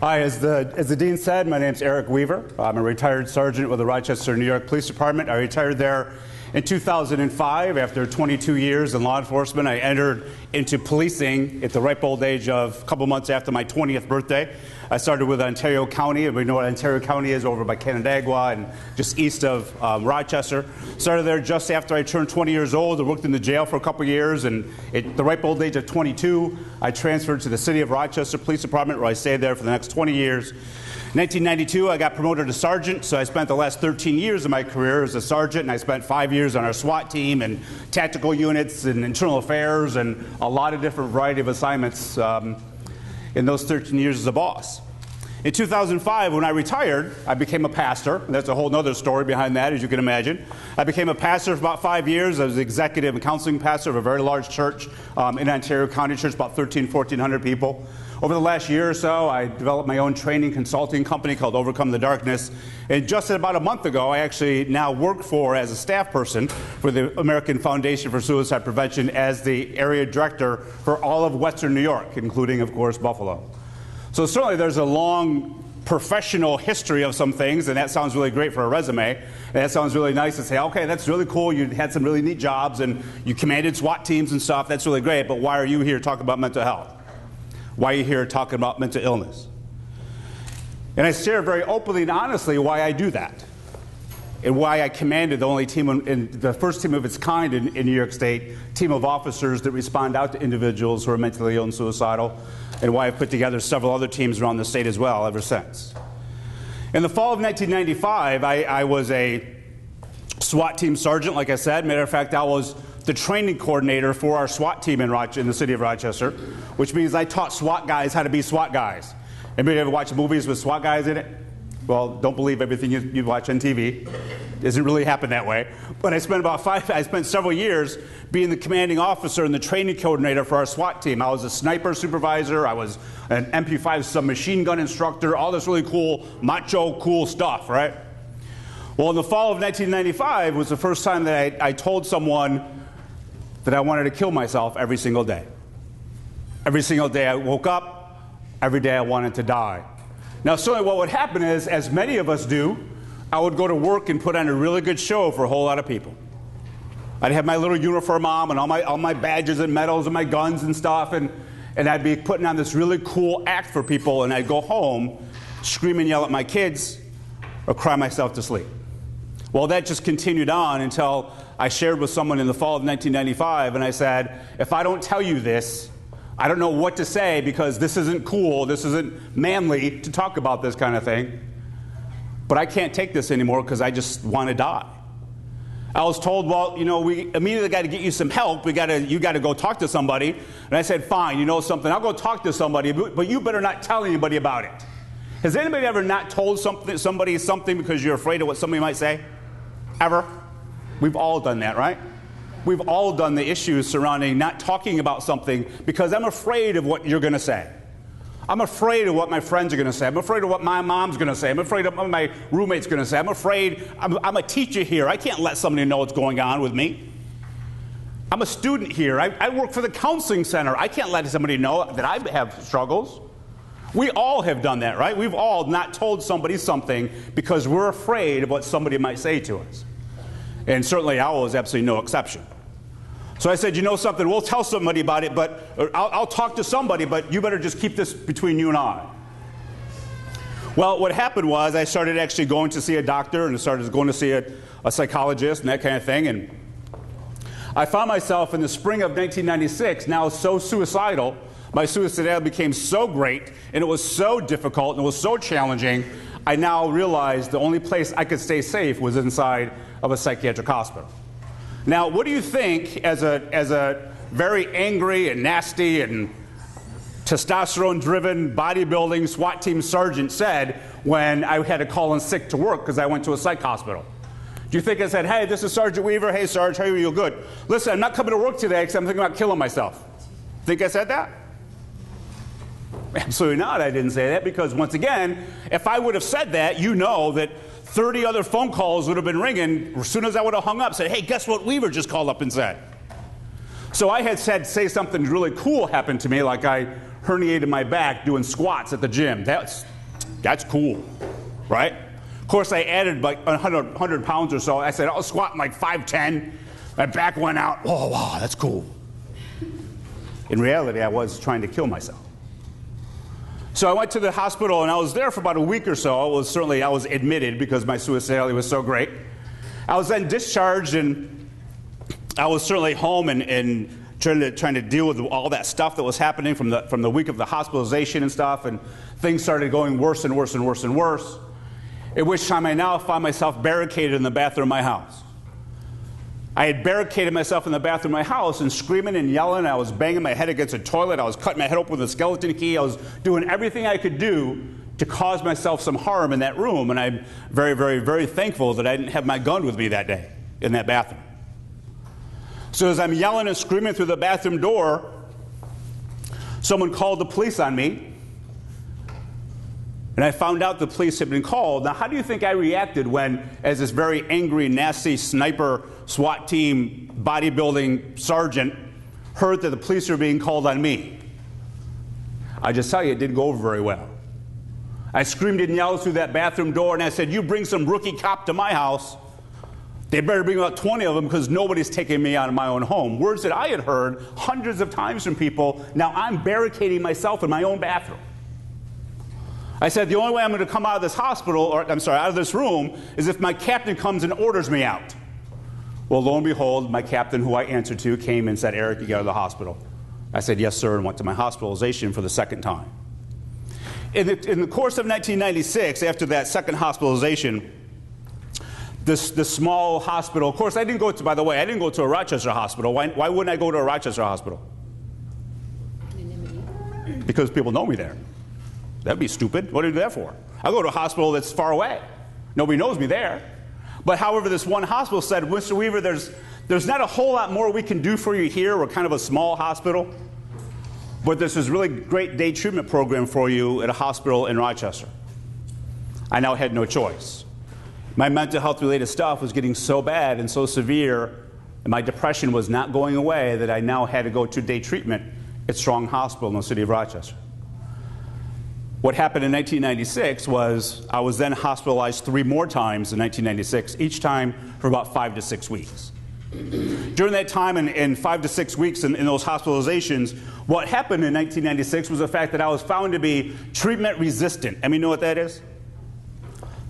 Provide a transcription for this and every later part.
Hi, as the Dean said, my name's Eric Weaver. I'm a retired sergeant with the Rochester, New York Police Department. I retired there in 2005. After 22 years in law enforcement, I entered into policing at the ripe old age of a couple months after my 20th birthday. I started with Ontario County, and we know what Ontario County is, over by Canandaigua and just east of Rochester. Started there just after I turned 20 years old. I worked in the jail for a couple years, and at the ripe old age of 22, I transferred to the City of Rochester Police Department, where I stayed there for the next 20 years. In 1992, I got promoted to sergeant, so I spent the last 13 years of my career as a sergeant, and I spent 5 years on our SWAT team and tactical units and internal affairs and a lot of different variety of assignments in those 13 years as a boss. In 2005, when I retired, I became a pastor. And that's a whole other story behind that, as you can imagine. I became a pastor for about 5 years. I was executive and counseling pastor of a very large church in Ontario County, church, about 1,400 people. Over the last year or so, I developed my own training consulting company called Overcome the Darkness. And just about a month ago, I actually now work as a staff person for the American Foundation for Suicide Prevention as the area director for all of Western New York, including, of course, Buffalo. So certainly there's a long professional history of some things, and that sounds really great for a resume. And that sounds really nice to say, okay, that's really cool. You had some really neat jobs, and you commanded SWAT teams and stuff. That's really great, but why are you here talking about mental health? Why are you here talking about mental illness? And I share very openly and honestly why I do that, and why I commanded the only team, in the first team of its kind in New York State, team of officers that respond out to individuals who are mentally ill and suicidal, and why I've put together several other teams around the state as well ever since. In the fall of 1995, I was a SWAT team sergeant, like I said. Matter of fact, I was the training coordinator for our SWAT team in the city of Rochester, which means I taught SWAT guys how to be SWAT guys. Anybody ever watch movies with SWAT guys in it? Well, don't believe everything you watch on TV. It doesn't really happen that way. But I spent several years being the commanding officer and the training coordinator for our SWAT team. I was a sniper supervisor. I was an MP5 submachine gun instructor. All this really cool, macho, cool stuff, right? Well, in the fall of 1995 was the first time that I told someone that I wanted to kill myself every single day. Every single day I woke up, every day I wanted to die. Now, certainly what would happen is, as many of us do, I would go to work and put on a really good show for a whole lot of people. I'd have my little uniform on and all my badges and medals and my guns and stuff, and I'd be putting on this really cool act for people, and I'd go home, scream and yell at my kids, or cry myself to sleep. Well, that just continued on until I shared with someone in the fall of 1995, and I said, if I don't tell you this, I don't know what to say, because this isn't cool, this isn't manly to talk about this kind of thing. But I can't take this anymore because I just want to die. I was told, well, you know, we immediately got to get you some help. You got to go talk to somebody. And I said, fine, you know something, I'll go talk to somebody, but you better not tell anybody about it. Has anybody ever not told somebody something because you're afraid of what somebody might say? Ever? We've all done that, right? We've all done the issues surrounding not talking about something because I'm afraid of what you're going to say. I'm afraid of what my friends are going to say. I'm afraid of what my mom's going to say. I'm afraid of what my roommate's going to say. I'm a teacher here. I can't let somebody know what's going on with me. I'm a student here. I work for the counseling center. I can't let somebody know that I have struggles. We all have done that, right? We've all not told somebody something because we're afraid of what somebody might say to us. And certainly I was absolutely no exception. So I said, you know something, we'll tell somebody about it, but I'll talk to somebody, but you better just keep this between you and I. Well, what happened was I started actually going to see a doctor and started going to see a psychologist and that kind of thing. And I found myself in the spring of 1996 now so suicidal. My suicidality became so great, and it was so difficult, and it was so challenging, I now realized the only place I could stay safe was inside of a psychiatric hospital. Now, what do you think, as a very angry and nasty and testosterone-driven bodybuilding SWAT team sergeant said when I had to call in sick to work because I went to a psych hospital? Do you think I said, hey, this is Sergeant Weaver. Hey, Sarge, how are you? Good. Listen, I'm not coming to work today because I'm thinking about killing myself. Think I said that? Absolutely not. I didn't say that because, once again, if I would have said that, you know that 30 other phone calls would have been ringing as soon as I would have hung up, said, hey, guess what Weaver just called up and said? So I had say something really cool happened to me, like I herniated my back doing squats at the gym. That's cool, right? Of course, I added like 100 pounds or so. I said, I'll squat like 5'10". My back went out. Oh, wow, that's cool. In reality, I was trying to kill myself. So I went to the hospital, and I was there for about a week or so. I was admitted because my suicidality was so great. I was then discharged, and I was certainly home and trying to deal with all that stuff that was happening from the week of the hospitalization and stuff, and things started going worse and worse and worse and worse, at which time I now found myself barricaded in the bathroom of my house. I had barricaded myself in the bathroom of my house and screaming and yelling. I was banging my head against a toilet. I was cutting my head open with a skeleton key. I was doing everything I could do to cause myself some harm in that room, and I'm very, very, very thankful that I didn't have my gun with me that day in that bathroom. So as I'm yelling and screaming through the bathroom door, someone called the police on me, and I found out the police had been called. Now, how do you think I reacted when, as this very angry, nasty sniper SWAT team bodybuilding sergeant, heard that the police were being called on me? I just tell you, it didn't go over very well. I screamed and yelled through that bathroom door, and I said, you bring some rookie cop to my house, they better bring about 20 of them because nobody's taking me out of my own home. Words that I had heard hundreds of times from people. Now I'm barricading myself in my own bathroom. I said, the only way I'm going to come out of this hospital, or I'm sorry, out of this room, is if my captain comes and orders me out. Well, lo and behold, my captain, who I answered to, came and said, Eric, you go to the hospital. I said, yes, sir, and went to my hospitalization for the second time. In the course of 1996, after that second hospitalization, this small hospital, of course, I didn't go to a Rochester hospital. Why wouldn't I go to a Rochester hospital? Because people know me there. That'd be stupid. What are you there for? I go to a hospital that's far away. Nobody knows me there. But however, this one hospital said, Mr. Weaver, there's not a whole lot more we can do for you here. We're kind of a small hospital. But there's this really great day treatment program for you at a hospital in Rochester. I now had no choice. My mental health related stuff was getting so bad and so severe, and my depression was not going away, that I now had to go to day treatment at Strong Hospital in the city of Rochester. What happened in 1996 was I was then hospitalized 3 more times in 1996, each time for about 5 to 6 weeks. During that time, in 5 to 6 weeks in those hospitalizations, what happened in 1996 was the fact that I was found to be treatment resistant. I mean, you know what that is?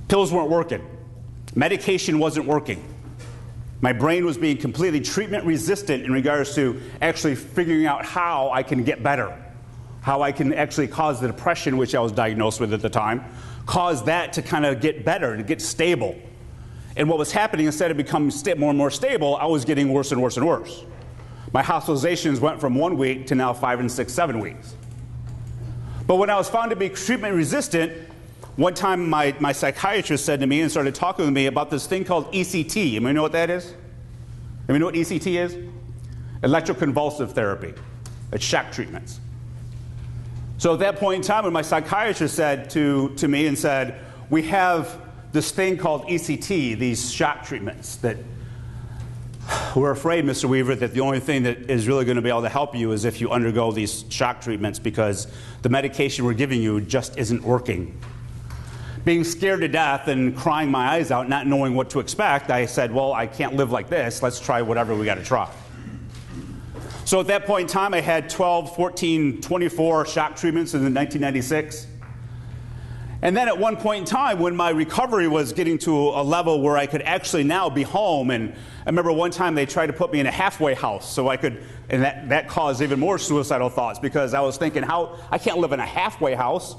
Pills weren't working. Medication wasn't working. My brain was being completely treatment resistant in regards to actually figuring out how I can get better, how I can actually cause the depression, which I was diagnosed with at the time, cause that to kind of get better, to get stable. And what was happening, instead of becoming more and more stable, I was getting worse and worse and worse. My hospitalizations went from 1 week to now 5 and 6, 7 weeks. But when I was found to be treatment resistant, one time my psychiatrist said to me and started talking with me about this thing called ECT. You know what that is? You know what ECT is? Electroconvulsive therapy. It's shock treatments. So at that point in time, when my psychiatrist said to me and said, we have this thing called ECT, these shock treatments, that we're afraid, Mr. Weaver, that the only thing that is really going to be able to help you is if you undergo these shock treatments, because the medication we're giving you just isn't working. Being scared to death and crying my eyes out, not knowing what to expect, I said, well, I can't live like this. Let's try whatever we got to try. So at that point in time, I had 12, 14, 24 shock treatments in 1996. And then at one point in time, when my recovery was getting to a level where I could actually now be home, and I remember one time they tried to put me in a halfway house so I could, and that caused even more suicidal thoughts, because I was thinking, how I can't live in a halfway house.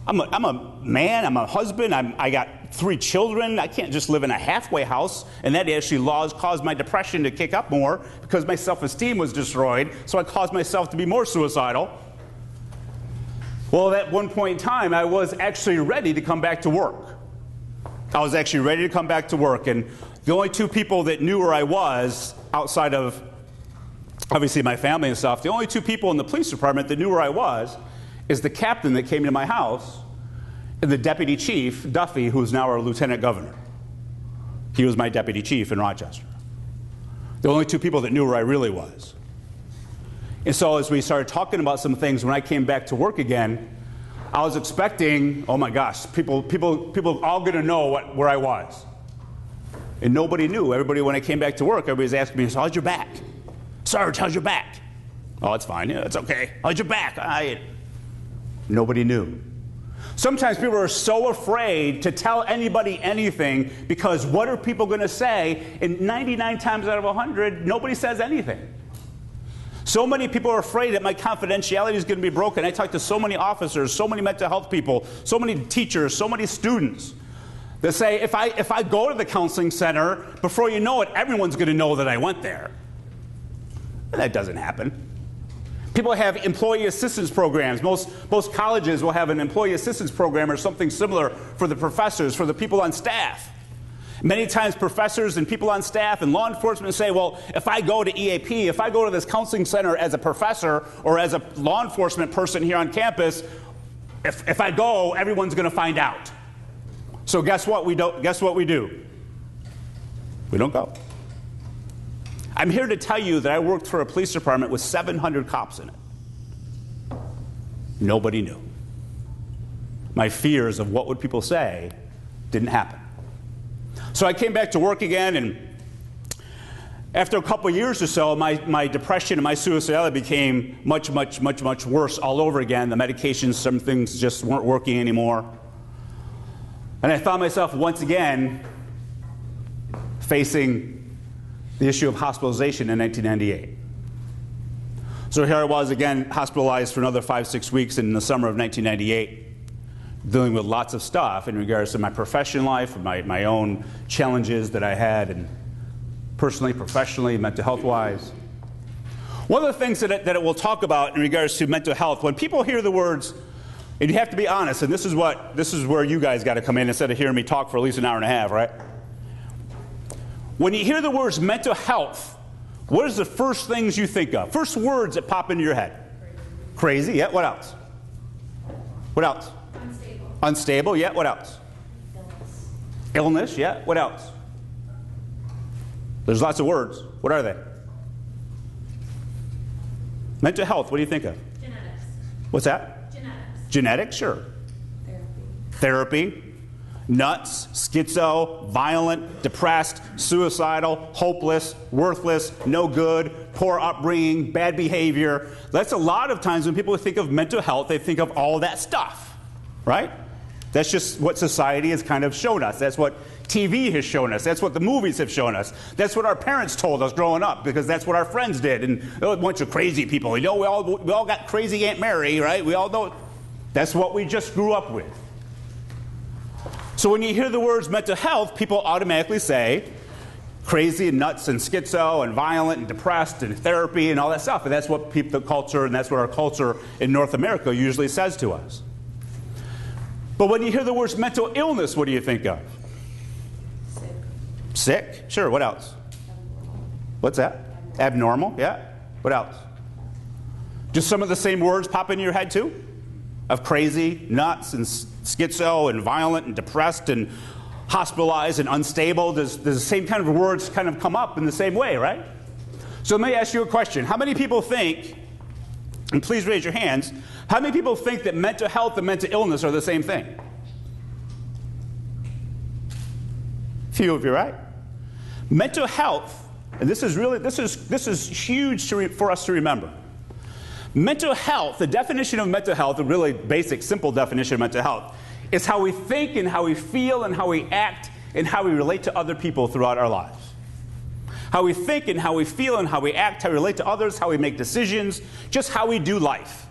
I'm a man, I'm a husband, I got 3 children, I can't just live in a halfway house. And that actually caused my depression to kick up more, because my self-esteem was destroyed, so I caused myself to be more suicidal. Well, at one point in time, I was actually ready to come back to work. I was actually ready to come back to work, and the only 2 people that knew where I was, outside of obviously my family and stuff, the only 2 people in the police department that knew where I was is the captain that came to my house and the deputy chief, Duffy, who's now our lieutenant governor. He was my deputy chief in Rochester. The only 2 people that knew where I really was. And so as we started talking about some things, when I came back to work again, I was expecting, oh my gosh, people all going to know where I was. And nobody knew. Everybody, when I came back to work, everybody's asking me, so how's your back? Sarge, how's your back? Oh, it's fine. Yeah, it's okay. How's your back? Nobody knew. Sometimes people are so afraid to tell anybody anything because what are people going to say? And 99 times out of 100, nobody says anything. So many people are afraid that my confidentiality is going to be broken. I talk to so many officers, so many mental health people, so many teachers, so many students that say, if I go to the counseling center, before you know it, everyone's going to know that I went there. And that doesn't happen. People have employee assistance programs. Most colleges will have an employee assistance program or something similar for the professors, for the people on staff. Many times professors and people on staff and law enforcement say, well, if I go to EAP, if I go to this counseling center as a professor or as a law enforcement person here on campus, if I go, everyone's going to find out. So guess what we do? We don't go. I'm here to tell you that I worked for a police department with 700 cops in it. Nobody knew. My fears of what would people say didn't happen. So I came back to work again, and after a couple of years or so, my depression and my suicidality became much worse all over again. The medications, some things just weren't working anymore. And I found myself once again facing the issue of hospitalization in 1998. So here I was again hospitalized for another 5-6 weeks in the summer of 1998, dealing with lots of stuff in regards to my professional life, my own challenges that I had, and personally, professionally, mental health-wise. One of the things that it will talk about in regards to mental health, when people hear the words, and you have to be honest, and this is where you guys got to come in instead of hearing me talk for at least an hour and a half, right? When you hear the words mental health, what is the first things you think of? First words that pop into your head? Crazy, yeah. What else? What else? Unstable. Unstable, yeah. What else? Illness, yeah. What else? There's lots of words. What are they? Mental health, what do you think of? Genetics. What's that? Genetics. Genetics, sure. Therapy. Nuts, schizo, violent, depressed, suicidal, hopeless, worthless, no good, poor upbringing, bad behavior. That's a lot of times when people think of mental health, they think of all that stuff, right? That's just what society has kind of shown us. That's what TV has shown us. That's what the movies have shown us. That's what our parents told us growing up, because that's what our friends did. And a bunch of crazy people. You know, we all got crazy Aunt Mary, right? We all know. That's what we just grew up with. So when you hear the words mental health, people automatically say crazy and nuts and schizo and violent and depressed and therapy and all that stuff. And that's what the culture, and that's what our culture in North America usually says to us. But when you hear the words mental illness, what do you think of? Sick? Sure. What else? What's that? Abnormal? Yeah. What else? Just some of the same words pop into your head too? Of crazy, nuts, and schizo, and violent, and depressed, and hospitalized, and unstable. There's the same kind of words kind of come up in the same way, right? So let me ask you a question. How many people think, and please raise your hands, how many people think that mental health and mental illness are the same thing? Few of you, right? Mental health, and this is huge for us to remember. Mental health, the definition of mental health, a really basic, simple definition of mental health, is how we think and how we feel and how we act and how we relate to other people throughout our lives. How we think and how we feel and how we act, how we relate to others, how we make decisions, just how we do life.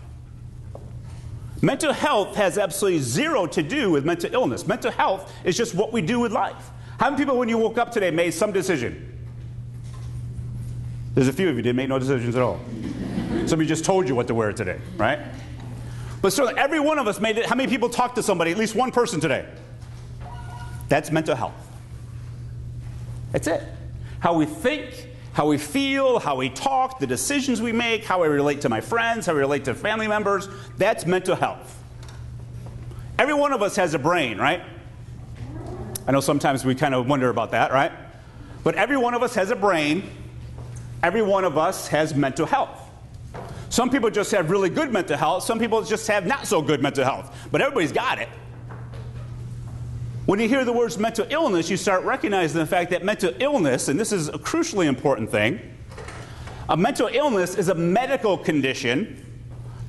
Mental health has absolutely zero to do with mental illness. Mental health is just what we do with life. How many people, when you woke up today, made some decision? There's a few of you didn't make no decisions at all. Somebody just told you what to wear today, right? But certainly every one of us made it. How many people talked to somebody, at least one person today? That's mental health. That's it. How we think, how we feel, how we talk, the decisions we make, how I relate to my friends, how we relate to family members, that's mental health. Every one of us has a brain, right? I know sometimes we kind of wonder about that, right? But every one of us has a brain. Every one of us has mental health. Some people just have really good mental health. Some people just have not so good mental health. But everybody's got it. When you hear the words mental illness, you start recognizing the fact that mental illness, and this is a crucially important thing, a mental illness is a medical condition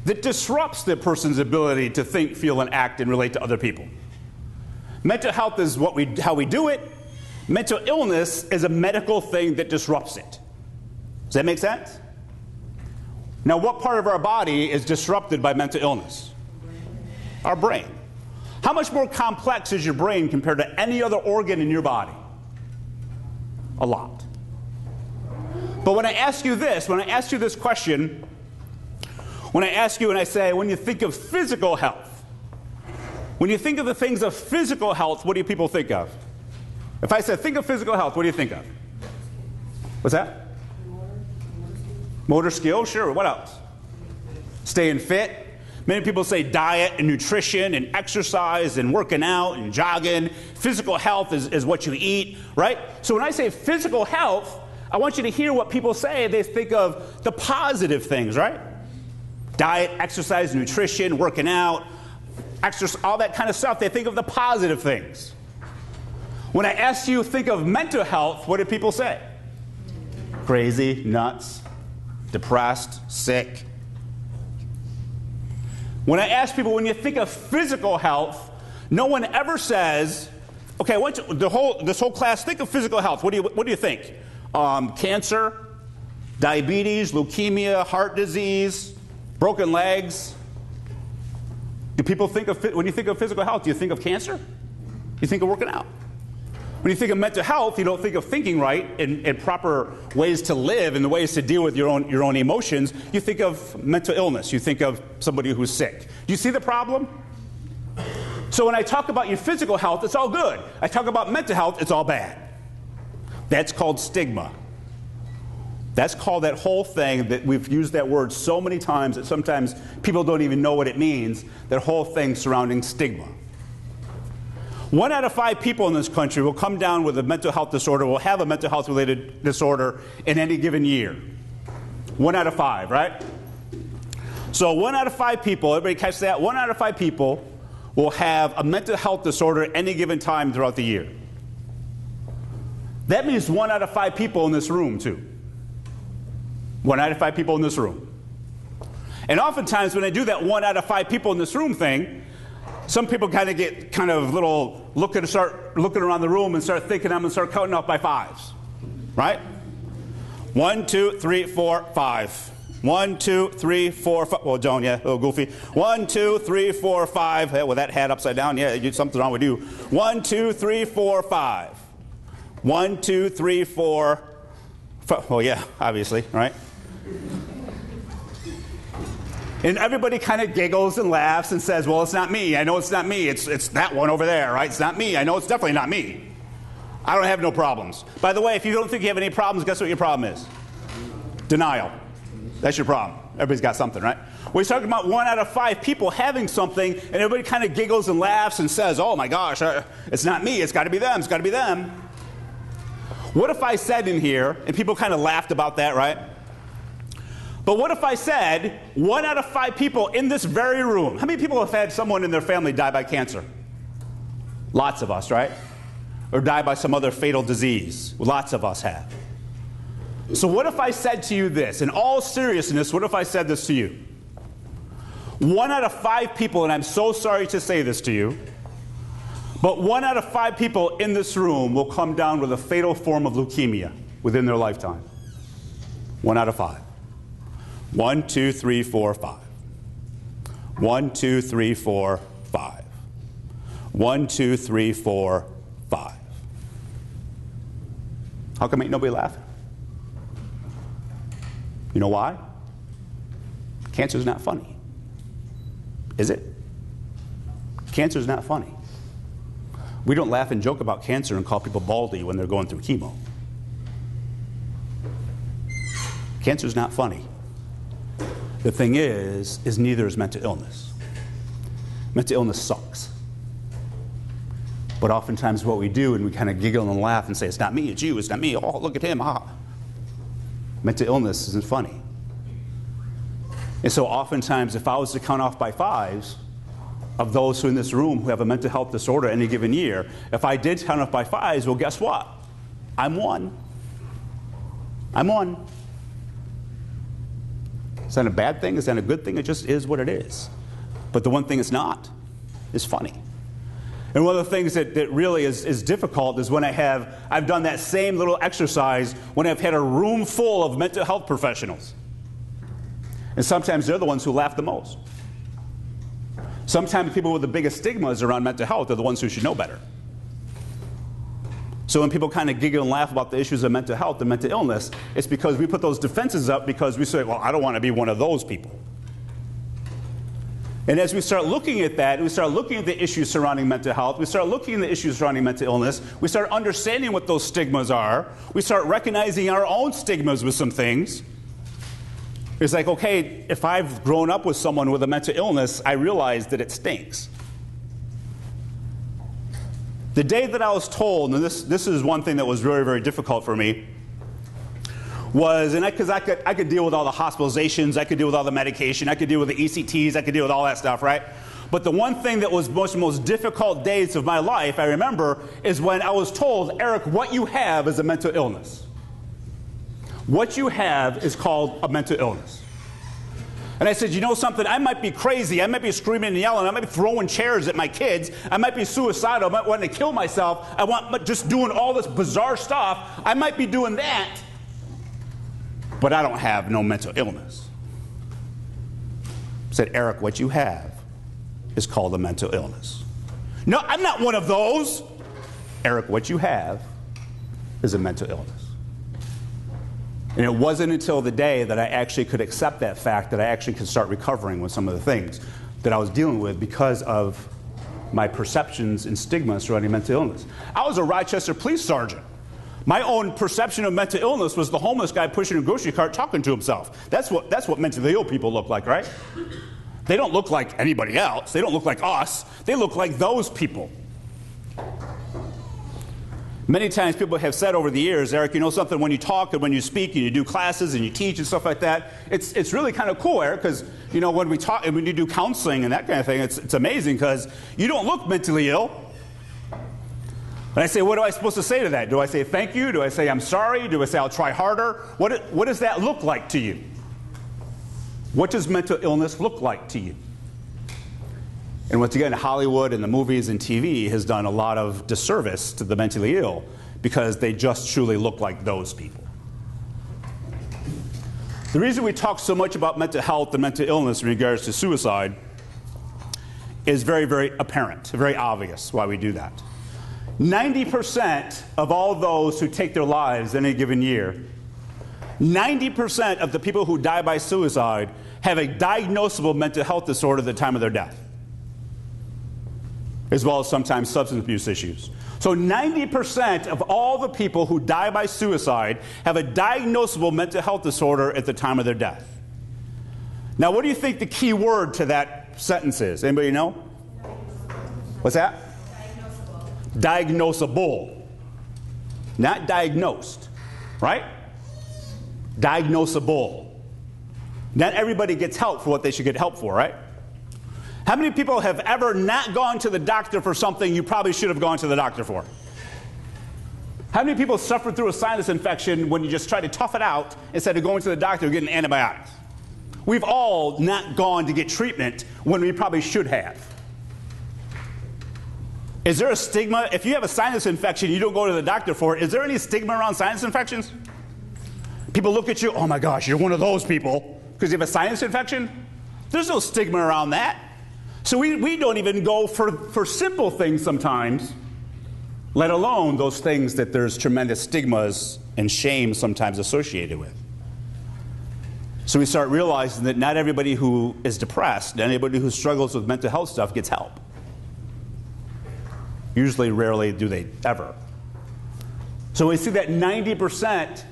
that disrupts the person's ability to think, feel, and act and relate to other people. Mental health is how we do it. Mental illness is a medical thing that disrupts it. Does that make sense? Now, what part of our body is disrupted by mental illness? Our brain. How much more complex is your brain compared to any other organ in your body? A lot. But when I ask you this question, when I ask you and I say, when you think of physical health, when you think of the things of physical health, what do people think of? If I said, think of physical health, what do you think of? What's that? Motor skill, sure. What else? Staying fit. Many people say diet and nutrition and exercise and working out and jogging. Physical health is what you eat, right? So when I say physical health, I want you to hear what people say. They think of the positive things, right? Diet, exercise, nutrition, working out, exercise, all that kind of stuff. They think of the positive things. When I ask you, think of mental health, what do people say? Crazy, nuts, depressed, sick. When I ask people, when you think of physical health, no one ever says, okay, I want you, this whole class, think of physical health. What do you think? Cancer, diabetes, leukemia, heart disease, broken legs. Do people think of, when you think of physical health, do you think of cancer? You think of working out. When you think of mental health, you don't think of thinking right and proper ways to live and the ways to deal with your own emotions. You think of mental illness. You think of somebody who's sick. Do you see the problem? So when I talk about your physical health, it's all good. I talk about mental health, it's all bad. That's called stigma. That's called that whole thing that we've used that word so many times that sometimes people don't even know what it means, that whole thing surrounding stigma. 1 out of 5 people in this country will come down with a mental health disorder, will have a mental health related disorder in any given year. 1 out of 5, right? So 1 out of 5 people, everybody catch that? 1 out of 5 people will have a mental health disorder at any given time throughout the year. That means 1 out of 5 people in this room, too. 1 out of 5 people in this room. And oftentimes when I do that 1 out of 5 people in this room thing, some people kind of get kind of little start looking around the room and start thinking I'm going to start counting off by 5s. Right? 1, 2, 3, 4, 5. 1, 2, 3, 4, 5. Well, Joan, yeah, a little goofy. 1, 2, 3, 4, 5. Hey, with that hat upside down, yeah, something's wrong with you. 1, 2, 3, 4, 5. 1, 2, 3, 4, 5. Well, yeah, obviously, right? And everybody kind of giggles and laughs and says, well, it's not me. I know it's not me. It's that one over there, right? It's not me. I know it's definitely not me. I don't have no problems. By the way, if you don't think you have any problems, guess what your problem is? Denial. That's your problem. Everybody's got something, right? We're talking about 1 out of 5 people having something, and everybody kind of giggles and laughs and says, oh my gosh, it's not me. It's got to be them. It's got to be them. What if I said in here, and people kind of laughed about that, right? But what if I said 1 out of 5 people in this very room, how many people have had someone in their family die by cancer? Lots of us, right? Or die by some other fatal disease. Lots of us have. So what if I said to you this, in all seriousness, what if I said this to you? 1 out of 5 people, and I'm so sorry to say this to you, but 1 out of 5 people in this room will come down with a fatal form of leukemia within their lifetime. 1 out of 5. 1, 2, 3, 4, 5. 1, 2, 3, 4, 5. 1, 2, 3, 4, 5. How come ain't nobody laughing? You know why? Cancer's not funny. Is it? Cancer's not funny. We don't laugh and joke about cancer and call people baldy when they're going through chemo. Cancer's not funny. The thing is neither is mental illness. Mental illness sucks. But oftentimes what we do, and we kind of giggle and laugh and say, it's not me, it's you, it's not me, oh, look at him, ah. Mental illness isn't funny. And so oftentimes, if I was to count off by fives of those who in this room who have a mental health disorder any given year, if I did count off by fives, well, guess what? I'm one. I'm one. Is that a bad thing? Is that a good thing? It just is what it is. But the one thing it's not is funny. And one of the things that really is difficult is when I've done that same little exercise when I've had a room full of mental health professionals. And sometimes they're the ones who laugh the most. Sometimes people with the biggest stigmas around mental health are the ones who should know better. So when people kind of giggle and laugh about the issues of mental health and mental illness, it's because we put those defenses up because we say, well, I don't want to be one of those people. And as we start looking at that, and we start looking at the issues surrounding mental health, we start looking at the issues surrounding mental illness, we start understanding what those stigmas are, we start recognizing our own stigmas with some things. It's like, okay, if I've grown up with someone with a mental illness, I realize that it stinks. The day that I was told, and this is one thing that was very, very difficult for me, was, and because I could deal with all the hospitalizations, I could deal with all the medication, I could deal with the ECTs, I could deal with all that stuff, right? But the one thing that was most difficult days of my life, I remember, is when I was told, Eric, what you have is a mental illness. What you have is called a mental illness. And I said, you know something, I might be crazy, I might be screaming and yelling, I might be throwing chairs at my kids, I might be suicidal, I might want to kill myself, I want just doing all this bizarre stuff, I might be doing that, but I don't have no mental illness. I said, Eric, what you have is called a mental illness. No, I'm not one of those. Eric, what you have is a mental illness. And it wasn't until the day that I actually could accept that fact that I actually could start recovering with some of the things that I was dealing with because of my perceptions and stigma surrounding mental illness. I was a Rochester police sergeant. My own perception of mental illness was the homeless guy pushing a grocery cart talking to himself. That's what mentally ill people look like, right? They don't look like anybody else. They don't look like us. They look like those people. Many times people have said over the years, Eric, you know something, when you talk and when you speak and you do classes and you teach and stuff like that, it's really kind of cool, Eric, because you know when we talk and when you do counseling and that kind of thing, it's amazing because you don't look mentally ill. And I say, what am I supposed to say to that? Do I say thank you? Do I say I'm sorry? Do I say I'll try harder? What does that look like to you? What does mental illness look like to you? And once again, Hollywood and the movies and TV has done a lot of disservice to the mentally ill because they just truly look like those people. The reason we talk so much about mental health and mental illness in regards to suicide is very, very apparent, very obvious why we do that. 90% of all those who take their lives in a given year, 90% of the people who die by suicide have a diagnosable mental health disorder at the time of their death, as well as sometimes substance abuse issues. So 90% of all the people who die by suicide have a diagnosable mental health disorder at the time of their death. Now, what do you think the key word to that sentence is? Anybody know? What's that? Diagnosable. Not diagnosed, right? Diagnosable. Not everybody gets help for what they should get help for, right? How many people have ever not gone to the doctor for something you probably should have gone to the doctor for? How many people suffered through a sinus infection when you just tried to tough it out instead of going to the doctor and getting antibiotics? We've all not gone to get treatment when we probably should have. Is there a stigma? If you have a sinus infection you don't go to the doctor for it, is there any stigma around sinus infections? People look at you, oh my gosh, you're one of those people because you have a sinus infection? There's no stigma around that. So we don't even go for simple things sometimes, let alone those things that there's tremendous stigmas and shame sometimes associated with. So we start realizing that not everybody who is depressed, not anybody who struggles with mental health stuff gets help. Usually, rarely do they ever. So we see that 90%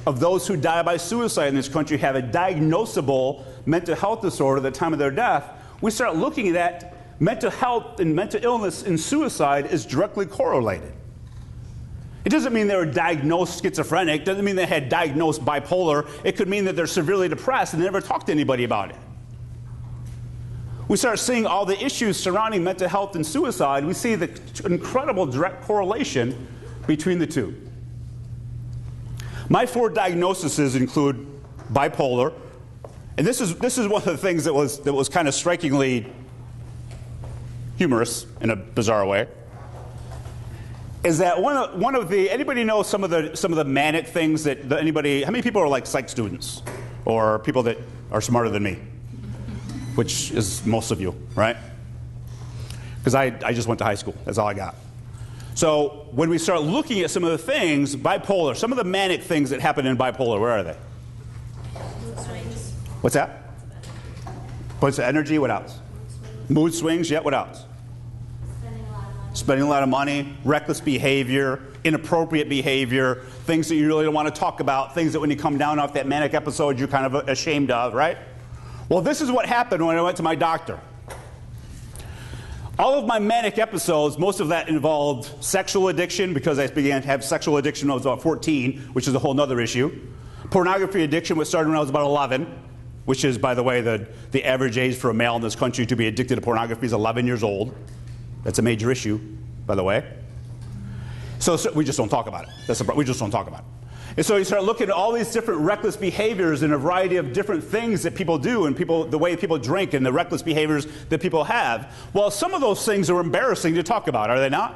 of those who die by suicide in this country have a diagnosable mental health disorder at the time of their death. We start looking at mental health and mental illness and suicide is directly correlated. It doesn't mean they were diagnosed schizophrenic. It doesn't mean they had diagnosed bipolar. It could mean that they're severely depressed and they never talked to anybody about it. we start seeing all the issues surrounding mental health and suicide. We see the incredible direct correlation between the two. My 4 diagnoses include bipolar, and this is one of the things that was kind of strikingly humorous in a bizarre way. Is that one of the, anybody know some of the manic things that anybody, how many people are like psych students or people that are smarter than me? Which is most of you, right? Because I just went to high school, that's all I got. So when we start looking at some of the things, bipolar, some of the manic things that happen in bipolar, where are they? Mood swings. What's that? What's the energy, what else? Mood swings, yeah, what else? Spending a lot of money, reckless behavior, inappropriate behavior, things that you really don't want to talk about, things that when you come down off that manic episode you're kind of ashamed of, right? Well, this is what happened when I went to my doctor. All of my manic episodes, most of that involved sexual addiction, because I began to have sexual addiction when I was about 14, which is a whole other issue. Pornography addiction, which started when I was about 11, which is, by the way, the average age for a male in this country to be addicted to pornography is 11 years old. That's a major issue, by the way. So we just don't talk about it. We just don't talk about it. And so you start looking at all these different reckless behaviors and a variety of different things that people do, and the way people drink and the reckless behaviors that people have. Well, some of those things are embarrassing to talk about, are they not?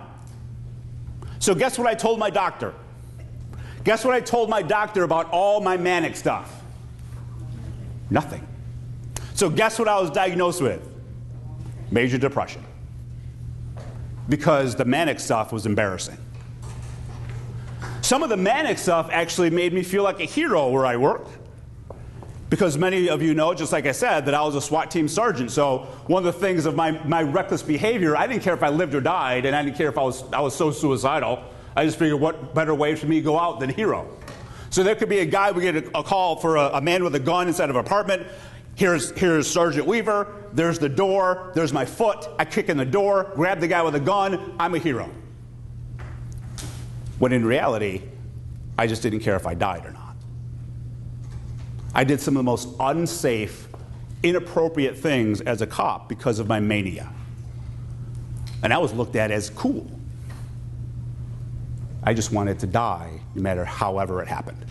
So guess what I told my doctor? Guess what I told my doctor about all my manic stuff? Nothing. So guess what I was diagnosed with? Major depression. Because the manic stuff was embarrassing. Some of the manic stuff actually made me feel like a hero where I worked. Because many of you know, just like I said, that I was a SWAT team sergeant. So one of the things of my reckless behavior, I didn't care if I lived or died, and I didn't care if I was so suicidal. I just figured what better way for me to go out than hero. So there could be a guy, we get a call for a man with a gun inside of an apartment. Here's Sergeant Weaver, there's the door, there's my foot, I kick in the door, grab the guy with a gun, I'm a hero. When in reality, I just didn't care if I died or not. I did some of the most unsafe, inappropriate things as a cop because of my mania. And I was looked at as cool. I just wanted to die, no matter however it happened.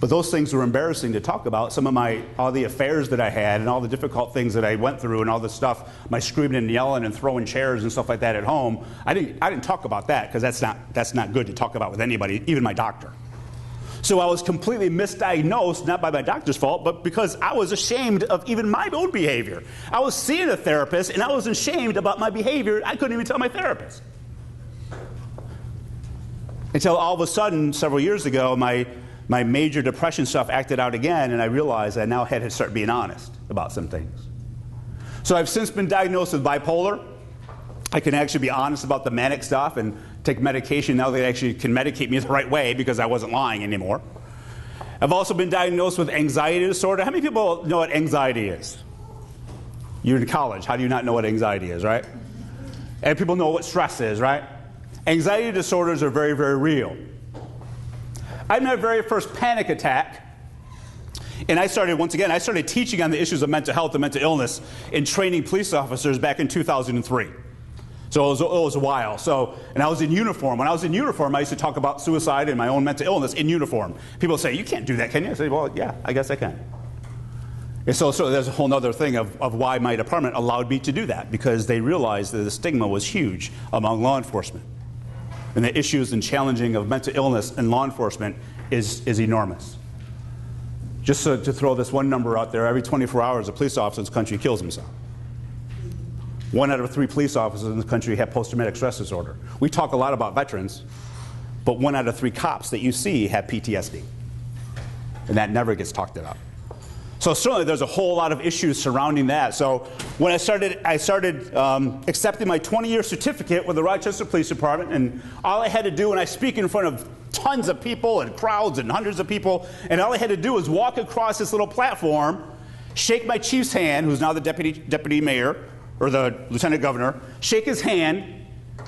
But those things were embarrassing to talk about. Some of all the affairs that I had and all the difficult things that I went through and all the stuff, my screaming and yelling and throwing chairs and stuff like that at home, I didn't talk about that because that's not good to talk about with anybody, even my doctor. So I was completely misdiagnosed, not by my doctor's fault, but because I was ashamed of even my own behavior. I was seeing a therapist and I was ashamed about my behavior. I couldn't even tell my therapist. Until all of a sudden, several years ago, my major depression stuff acted out again, and I realized I now had to start being honest about some things. So I've since been diagnosed with bipolar. I can actually be honest about the manic stuff and take medication now. They actually can medicate me the right way because I wasn't lying anymore. I've also been diagnosed with anxiety disorder. How many people know what anxiety is? You're in college. How do you not know what anxiety is, right? And people know what stress is, right? Anxiety disorders are very, very real. I had my very first panic attack, and I started teaching on the issues of mental health and mental illness and training police officers back in 2003. So it was a while. And I was in uniform. When I was in uniform, I used to talk about suicide and my own mental illness in uniform. People say, "You can't do that, can you?" I say, "Well, yeah, I guess I can." And so there's a whole other thing of why my department allowed me to do that, because they realized that the stigma was huge among law enforcement. And the issues and challenging of mental illness in law enforcement is enormous. Just to throw this one number out there, every 24 hours a police officer in this country kills himself. 1 out of 3 police officers in this country have post-traumatic stress disorder. We talk a lot about veterans, but 1 out of 3 cops that you see have PTSD. And that never gets talked about. So certainly there's a whole lot of issues surrounding that. So when I started accepting my 20-year certificate with the Rochester Police Department, and all I had to do, and I speak in front of tons of people and crowds and hundreds of people, and all I had to do was walk across this little platform, shake my chief's hand, who's now the deputy mayor, or the lieutenant governor, shake his hand,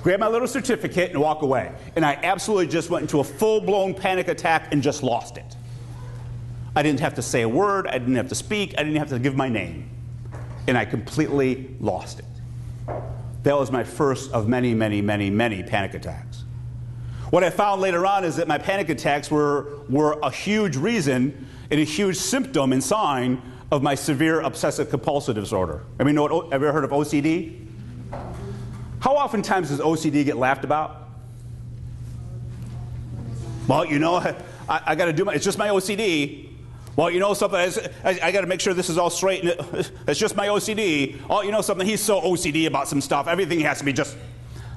grab my little certificate, and walk away. And I absolutely just went into a full-blown panic attack and just lost it. I didn't have to say a word, I didn't have to speak, I didn't have to give my name. and I completely lost it. That was my first of many, many, many, many panic attacks. What I found later on is that my panic attacks were a huge reason and a huge symptom and sign of my severe obsessive compulsive disorder. Have you ever heard of OCD? How oftentimes does OCD get laughed about? Well, you know, I got to do it's just my OCD. Well, you know something, I got to make sure this is all straight. It's just my OCD. Oh, you know something, he's so OCD about some stuff. Everything has to be just...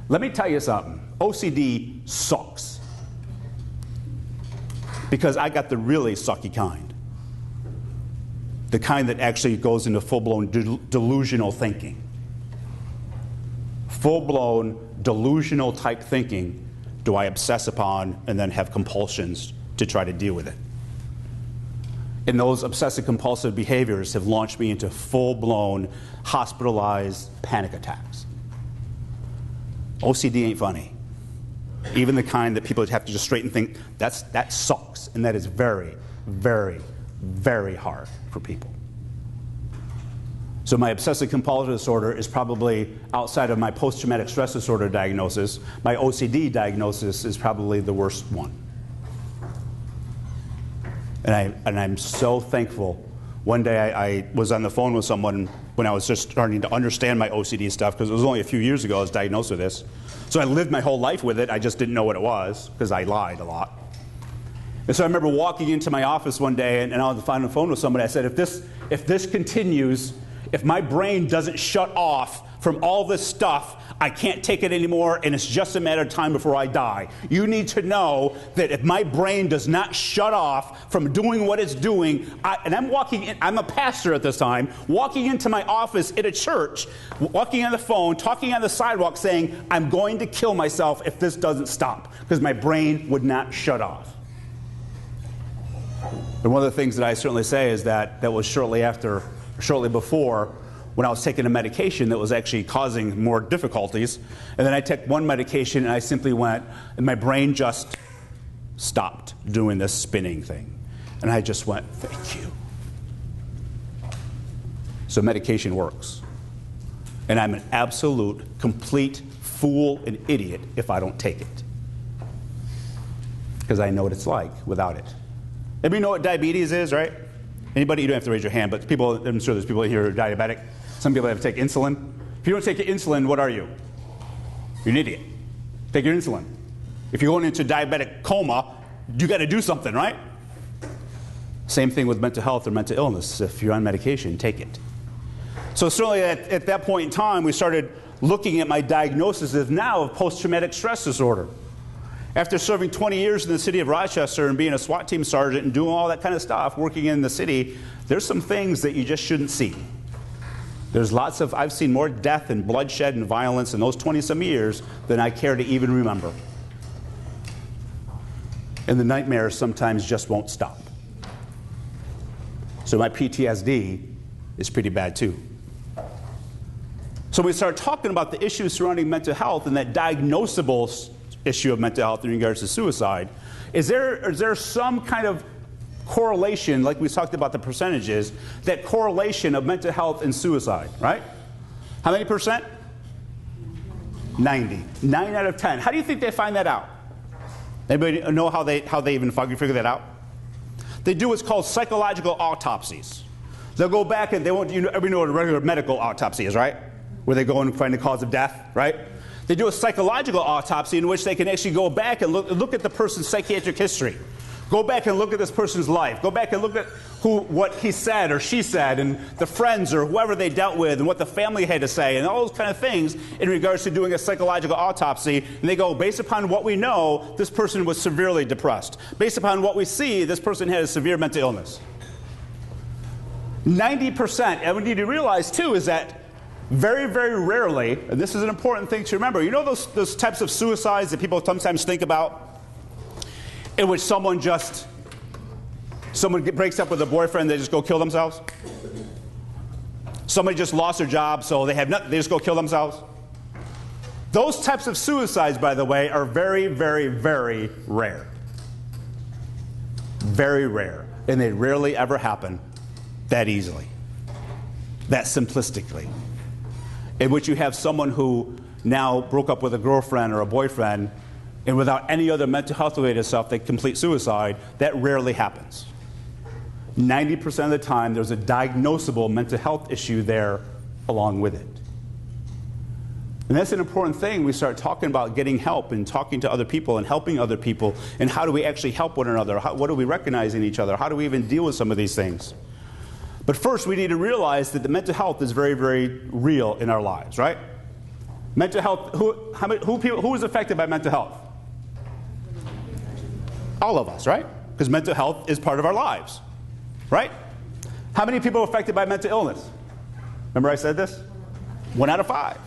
Let me tell you something. OCD sucks. Because I got the really sucky kind. The kind that actually goes into full-blown delusional thinking. Full-blown delusional type thinking do I obsess upon and then have compulsions to try to deal with it. And those obsessive-compulsive behaviors have launched me into full-blown, hospitalized panic attacks. OCD ain't funny. Even the kind that people have to just straighten think, that sucks. And that is very, very, very hard for people. So my obsessive-compulsive disorder is probably, outside of my post-traumatic stress disorder diagnosis, my OCD diagnosis is probably the worst one. And I'm so thankful. One day I was on the phone with someone when I was just starting to understand my OCD stuff, because it was only a few years ago I was diagnosed with this. So I lived my whole life with it. I just didn't know what it was because I lied a lot. And so I remember walking into my office one day and I was on the phone with somebody. I said, if this continues, if my brain doesn't shut off from all this stuff, I can't take it anymore, and it's just a matter of time before I die. You need to know that if my brain does not shut off from doing what it's doing, and I'm walking in, I'm a pastor at this time, walking into my office at a church, walking on the phone, talking on the sidewalk, saying, I'm going to kill myself if this doesn't stop, because my brain would not shut off. And one of the things that I certainly say is that was shortly before, when I was taking a medication that was actually causing more difficulties. And then I took one medication and I simply went, and my brain just stopped doing this spinning thing. And I just went, thank you. So medication works. And I'm an absolute, complete fool and idiot if I don't take it. Because I know what it's like without it. Anybody know what diabetes is, right? Anybody? You don't have to raise your hand, but people, I'm sure there's people here who are diabetic. Some people have to take insulin. If you don't take your insulin, what are you? You're an idiot. Take your insulin. If you're going into diabetic coma, you got to do something, right? Same thing with mental health or mental illness. If you're on medication, take it. So certainly at that point in time, we started looking at my diagnosis of post-traumatic stress disorder. After serving 20 years in the city of Rochester and being a SWAT team sergeant and doing all that kind of stuff, working in the city, there's some things that you just shouldn't see. There's I've seen more death and bloodshed and violence in those 20-some years than I care to even remember. And the nightmares sometimes just won't stop. So my PTSD is pretty bad too. So when we start talking about the issues surrounding mental health and that diagnosable issue of mental health in regards to suicide, is there some kind of correlation, like we talked about the percentages, that correlation of mental health and suicide, right? How many percent? 90. 9 out of 10. How do you think they find that out? Anybody know how they even figure that out? They do what's called psychological autopsies. They'll go back and everybody know what a regular medical autopsy is, right? Where they go and find the cause of death, right? They do a psychological autopsy in which they can actually go back and look at the person's psychiatric history. Go back and look at this person's life. Go back and look at what he said or she said and the friends or whoever they dealt with and what the family had to say and all those kind of things in regards to doing a psychological autopsy. And they go, based upon what we know, this person was severely depressed. Based upon what we see, this person had a severe mental illness. 90%, and we need to realize too, is that very, very rarely, and this is an important thing to remember, you know those types of suicides that people sometimes think about? In which someone breaks up with a boyfriend, they just go kill themselves. Somebody just lost their job, so they just go kill themselves. Those types of suicides, by the way, are very, very, very rare. Very rare. And they rarely ever happen that easily. that simplistically, in which you have someone who now broke up with a girlfriend or a boyfriend, and without any other mental health related stuff, they complete suicide. That rarely happens. 90% of the time, there's a diagnosable mental health issue there along with it. And that's an important thing. We start talking about getting help and talking to other people and helping other people, and how do we actually help one another? What do we recognize in each other? How do we even deal with some of these things? But first, we need to realize that the mental health is very, very real in our lives, right? Mental health, who is affected by mental health? All of us, right? Because mental health is part of our lives, right? How many people are affected by mental illness? Remember I said this? 1 out of 5.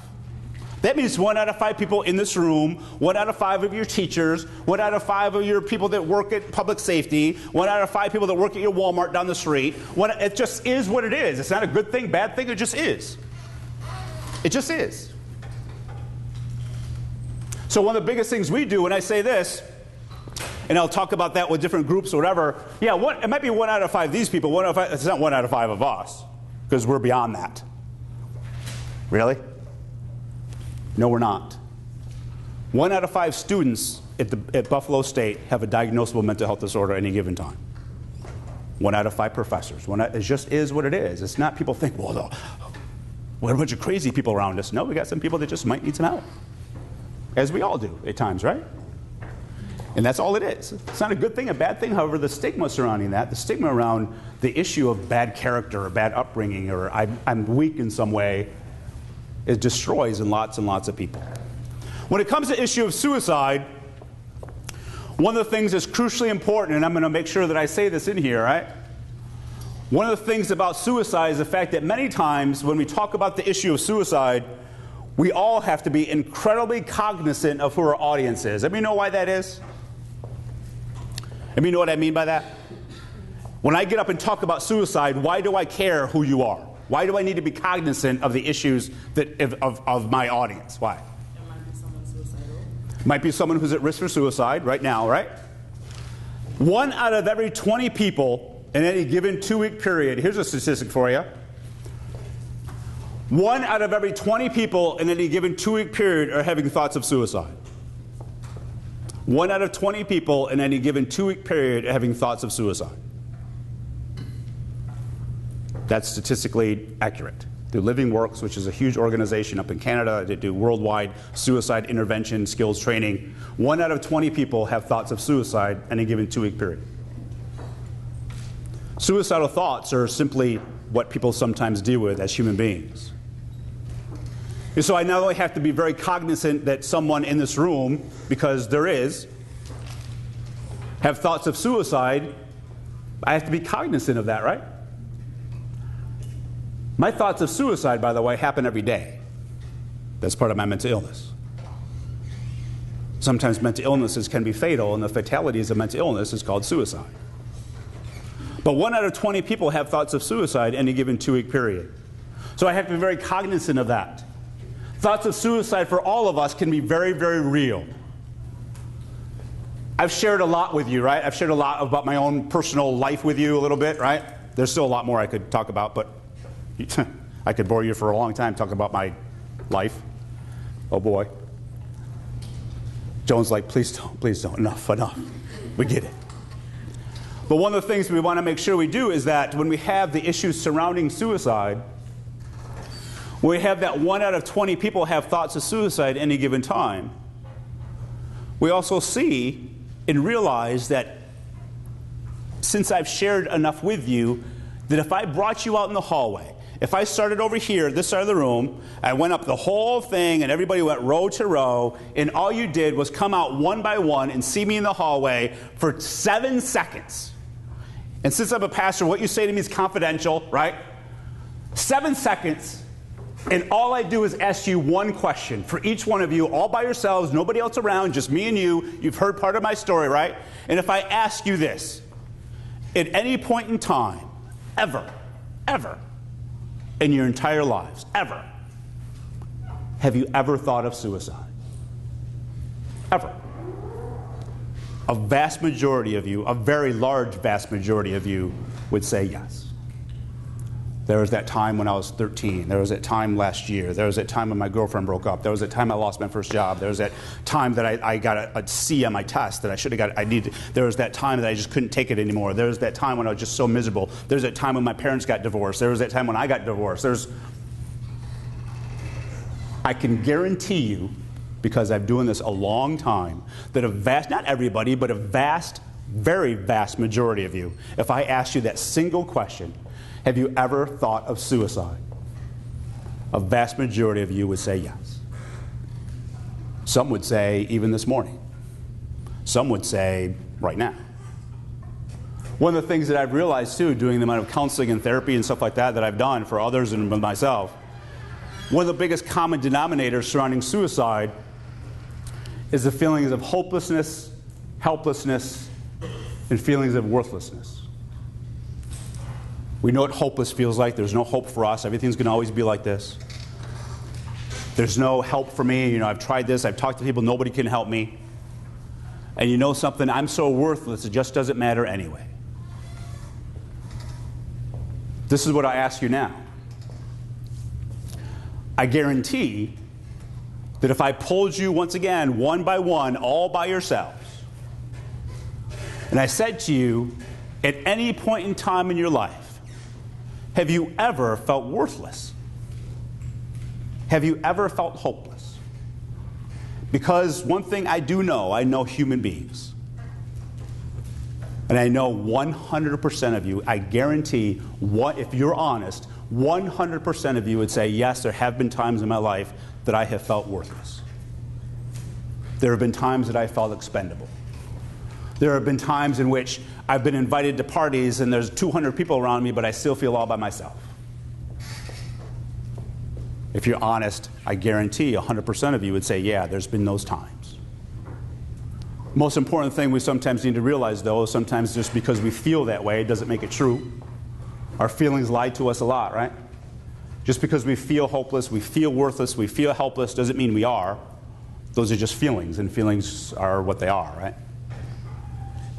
That means 1 out of 5 people in this room, 1 out of 5 of your teachers, 1 out of 5 of your people that work at public safety, 1 out of 5 people that work at your Walmart down the street. It just is what it is. It's not a good thing, bad thing, it just is. It just is. So one of the biggest things we do, when I say this, and I'll talk about that with different groups or whatever, yeah, it might be 1 out of 5 of these people, 1 out of 5, it's not 1 out of 5 of us, because we're beyond that. Really? No, we're not. 1 out of 5 students at Buffalo State have a diagnosable mental health disorder at any given time. 1 out of 5 professors. It just is what it is. It's not people think, well, we're a bunch of crazy people around us. No, we got some people that just might need some help. As we all do at times, right? And that's all it is. It's not a good thing, a bad thing. However, the stigma surrounding that, the stigma around the issue of bad character or bad upbringing or I'm weak in some way, it destroys in lots and lots of people. When it comes to the issue of suicide, one of the things that's crucially important, and I'm going to make sure that I say this in here, right? One of the things about suicide is the fact that many times when we talk about the issue of suicide, we all have to be incredibly cognizant of who our audience is. Let me know why that is. Let me know what I mean by that. When I get up and talk about suicide, why do I care who you are? Why do I need to be cognizant of the issues of my audience? Why? It might be someone suicidal. Might be someone who's at risk for suicide right now, right? 1 out of every 20 people in any given 2-week period, here's a statistic for you. 1 out of every 20 people in any given 2-week period are having thoughts of suicide. 1 out of 20 people in any given 2-week period are having thoughts of suicide. That's statistically accurate. Through Living Works, which is a huge organization up in Canada, they do worldwide suicide intervention skills training. 1 out of 20 people have thoughts of suicide in a given 2-week period. Suicidal thoughts are simply what people sometimes deal with as human beings. And so I not only have to be very cognizant that someone in this room, because there is, have thoughts of suicide, I have to be cognizant of that, right? My thoughts of suicide, by the way, happen every day. That's part of my mental illness. Sometimes mental illnesses can be fatal, and the fatalities of mental illness is called suicide. But 1 out of 20 people have thoughts of suicide in any given 2-week period. So I have to be very cognizant of that. Thoughts of suicide for all of us can be very, very real. I've shared a lot with you, right? I've shared a lot about my own personal life with you a little bit, right? There's still a lot more I could talk about, but I could bore you for a long time talking about my life. Oh boy. Joan's like, please don't, enough. We get it. But one of the things we want to make sure we do is that when we have the issues surrounding suicide, when we have that 1 out of 20 people have thoughts of suicide at any given time, we also see and realize that since I've shared enough with you, that if I brought you out in the hallway, if I started over here, this side of the room, I went up the whole thing and everybody went row to row, and all you did was come out one by one and see me in the hallway for 7 seconds. And since I'm a pastor, what you say to me is confidential, right? 7 seconds, and all I do is ask you one question for each one of you, all by yourselves, nobody else around, just me and you. You've heard part of my story, right? And if I ask you this, at any point in time, ever, in your entire lives, ever, have you ever thought of suicide? Ever. A vast majority of you, a very large vast majority of you would say yes. There was that time when I was 13. There was that time last year. There was that time when my girlfriend broke up. There was that time I lost my first job. There was that time that I got a C on my test that I should have got. There was that time that I just couldn't take it anymore. There was that time when I was just so miserable. There was that time when my parents got divorced. There was that time when I got divorced. I can guarantee you, because I've been doing this a long time, that not everybody, but a vast, very vast majority of you, if I asked you that single question, have you ever thought of suicide? A vast majority of you would say yes. Some would say even this morning. Some would say right now. One of the things that I've realized too, doing the amount of counseling and therapy and stuff like that I've done for others and myself, one of the biggest common denominators surrounding suicide is the feelings of hopelessness, helplessness, and feelings of worthlessness. We know what hopeless feels like. There's no hope for us. Everything's going to always be like this. There's no help for me. I've tried this. I've talked to people. Nobody can help me. And you know something? I'm so worthless, it just doesn't matter anyway. This is what I ask you now. I guarantee that if I pulled you once again, one by one, all by yourselves, and I said to you, at any point in time in your life, have you ever felt worthless? Have you ever felt hopeless? Because one thing I do know, I know human beings. And I know 100% of you, I guarantee, if you're honest, 100% of you would say, yes, there have been times in my life that I have felt worthless. There have been times that I felt expendable. There have been times in which I've been invited to parties and there's 200 people around me, but I still feel all by myself. If you're honest, I guarantee 100% of you would say, yeah, there's been those times. Most important thing we sometimes need to realize, though, is sometimes just because we feel that way doesn't make it true. Our feelings lie to us a lot, right? Just because we feel hopeless, we feel worthless, we feel helpless, doesn't mean we are. Those are just feelings, and feelings are what they are, right?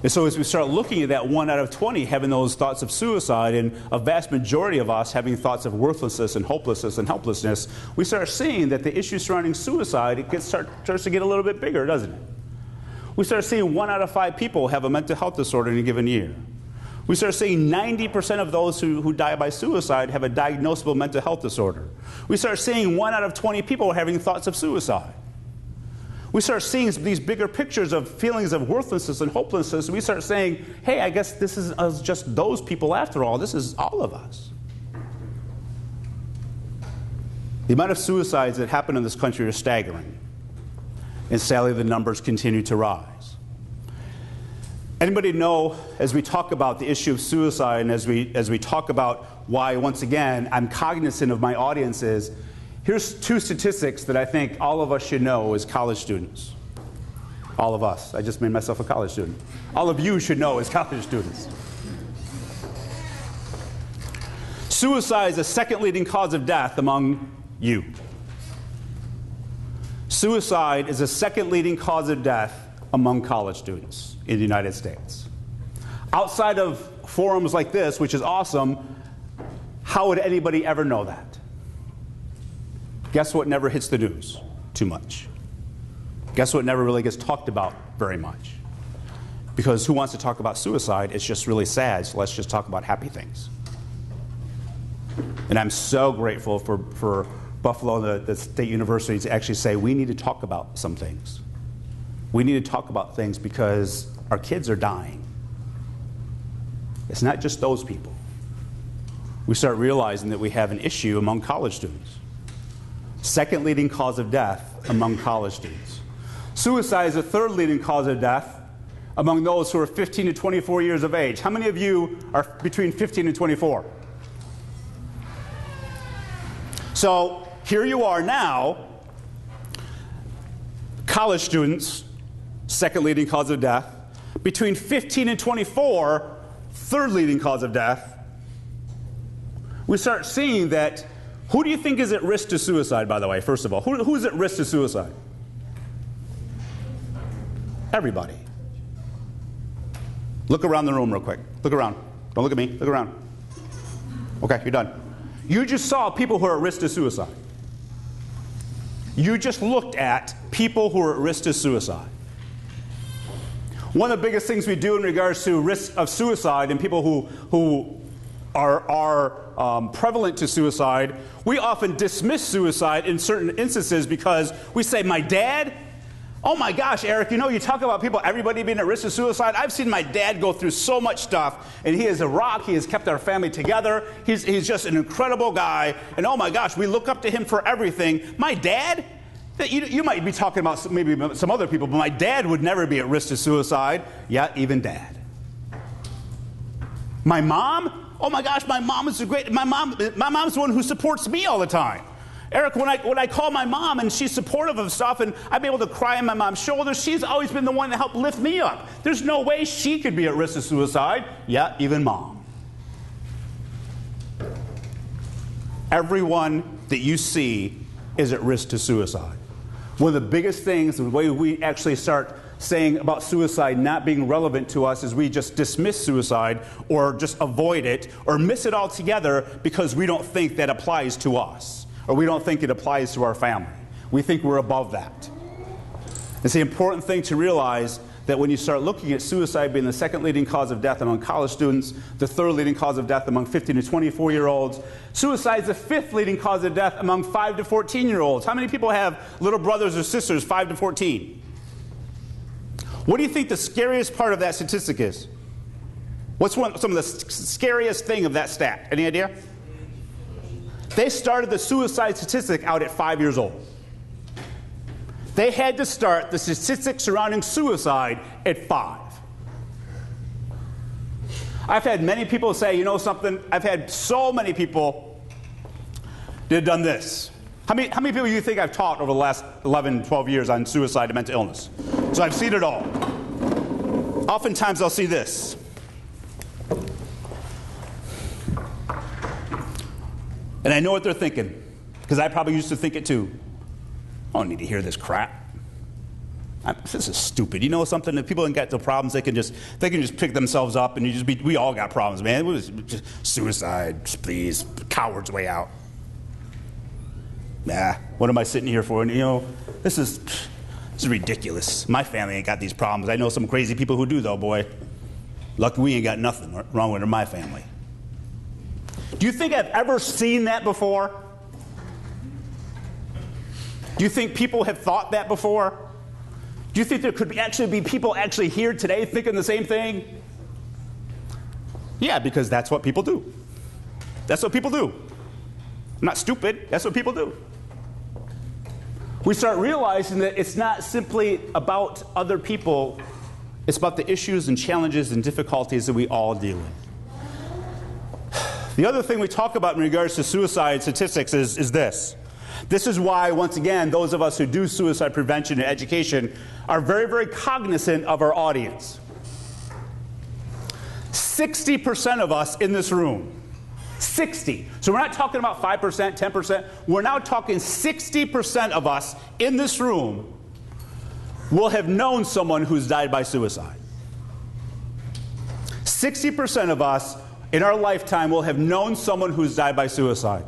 And so as we start looking at that 1 out of 20 having those thoughts of suicide, and a vast majority of us having thoughts of worthlessness and hopelessness and helplessness, we start seeing that the issue surrounding suicide starts to get a little bit bigger, doesn't it? We start seeing 1 out of 5 people have a mental health disorder in a given year. We start seeing 90% of those who die by suicide have a diagnosable mental health disorder. We start seeing 1 out of 20 people having thoughts of suicide. We start seeing these bigger pictures of feelings of worthlessness and hopelessness, and we start saying, hey, I guess this is just those people after all. This is all of us. The amount of suicides that happen in this country are staggering, and sadly the numbers continue to rise. Anybody know, as we talk about the issue of suicide, and as we talk about why, once again, I'm cognizant of my audiences, here's 2 statistics that I think all of us should know as college students. All of us. I just made myself a college student. All of you should know as college students. Suicide is the second leading cause of death among you. Suicide is the second leading cause of death among college students in the United States. Outside of forums like this, which is awesome, how would anybody ever know that? Guess what never hits the news too much? Guess what never really gets talked about very much? Because who wants to talk about suicide? It's just really sad, so let's just talk about happy things. And I'm so grateful for Buffalo, the State University, to actually say we need to talk about some things. We need to talk about things because our kids are dying. It's not just those people. We start realizing that we have an issue among college students. Second leading cause of death among college students. Suicide is the third leading cause of death among those who are 15 to 24 years of age. How many of you are between 15 and 24? So here you are now, college students, second leading cause of death. Between 15 and 24, third leading cause of death. We start seeing that. Who do you think is at risk to suicide, by the way, first of all? Who is at risk to suicide? Everybody. Look around the room real quick. Look around. Don't look at me. Look around. Okay, you're done. You just saw people who are at risk of suicide. You just looked at people who are at risk of suicide. One of the biggest things we do in regards to risk of suicide and people who are prevalent to suicide, we often dismiss suicide in certain instances because we say, my dad? Oh my gosh, Eric, you talk about people, everybody being at risk of suicide. I've seen my dad go through so much stuff, and he is a rock. He has kept our family together. He's just an incredible guy, and oh my gosh, we look up to him for everything. My dad? You might be talking about maybe some other people, but my dad would never be at risk of suicide. Yeah, even dad. My mom? Oh my gosh, my mom is my mom's the one who supports me all the time. Eric, when I call my mom and she's supportive of stuff and I'm able to cry on my mom's shoulder, she's always been the one to help lift me up. There's no way she could be at risk of suicide. Yeah, even mom. Everyone that you see is at risk to suicide. One of the biggest things, the way we actually start saying about suicide not being relevant to us, is we just dismiss suicide or just avoid it or miss it altogether because we don't think that applies to us or we don't think it applies to our family. We think we're above that. It's the important thing to realize that when you start looking at suicide being the second leading cause of death among college students, the third leading cause of death among 15 to 24-year-olds, suicide is the fifth leading cause of death among 5 to 14-year-olds. How many people have little brothers or sisters 5 to 14? What do you think the scariest part of that statistic is? What's some of the scariest thing of that stat? Any idea? They started the suicide statistic out at 5 years old. They had to start the statistics surrounding suicide at 5. I've had many people say, you know something, I've had so many people that have done this. How many people do you think I've taught over the last 11, 12 years on suicide and mental illness? So I've seen it all. Oftentimes I'll see this. And I know what they're thinking, because I probably used to think it too. I don't need to hear this crap. This is stupid. You know something? If people ain't got no problems, they can just pick themselves up and we all got problems, man. It was just suicide, please, coward's way out. Nah, what am I sitting here for? And this is ridiculous. My family ain't got these problems. I know some crazy people who do though, boy. Lucky we ain't got nothing wrong with my family. Do you think I've ever seen that before? Do you think people have thought that before? Do you think there could actually be people actually here today thinking the same thing? Yeah, because that's what people do. That's what people do. I'm not stupid. That's what people do. We start realizing that it's not simply about other people. It's about the issues and challenges and difficulties that we all deal with. The other thing we talk about in regards to suicide statistics is this. This is why, once again, those of us who do suicide prevention and education are very, very cognizant of our audience. 60% of us in this room, 60. So we're not talking about 5%, 10%. We're now talking 60% of us in this room will have known someone who's died by suicide. 60% of us in our lifetime will have known someone who's died by suicide.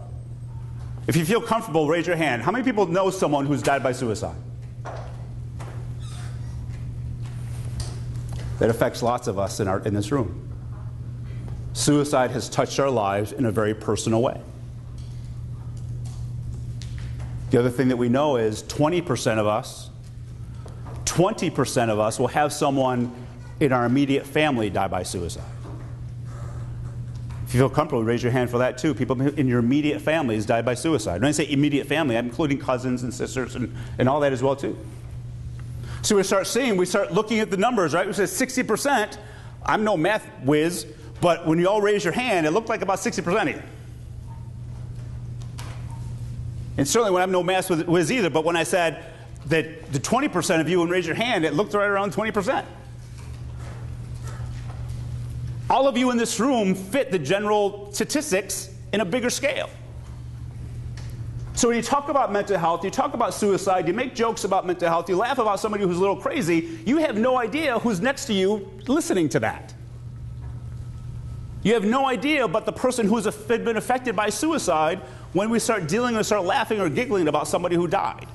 If you feel comfortable, raise your hand. How many people know someone who's died by suicide? That affects lots of us in this room. Suicide has touched our lives in a very personal way. The other thing that we know is 20% of us will have someone in our immediate family die by suicide. If you feel comfortable, raise your hand for that too. People in your immediate families died by suicide. When I say immediate family, I'm including cousins and sisters and all that as well too. So we start looking at the numbers, right? We say 60%. I'm no math whiz, but when you all raise your hand, it looked like about 60% of you. And certainly when I'm no math whiz either, but when I said that the 20% of you would raise your hand, it looked right around 20%. All of you in this room fit the general statistics in a bigger scale. So when you talk about mental health, you talk about suicide, you make jokes about mental health, you laugh about somebody who's a little crazy, you have no idea who's next to you listening to that. You have no idea about the person who's been affected by suicide when we start dealing or start laughing or giggling about somebody who died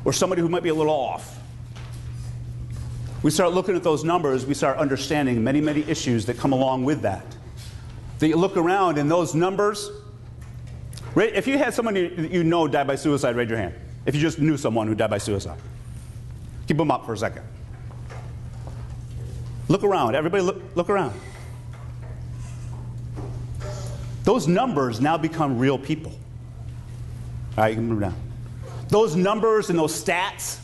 or somebody who might be a little off. We start looking at those numbers, we start understanding many, many issues that come along with that. That you look around and those numbers, if you had someone you know died by suicide, raise your hand. If you just knew someone who died by suicide. Keep them up for a second. Look around, everybody look around. Those numbers now become real people. All right, you can move down. Those numbers and those stats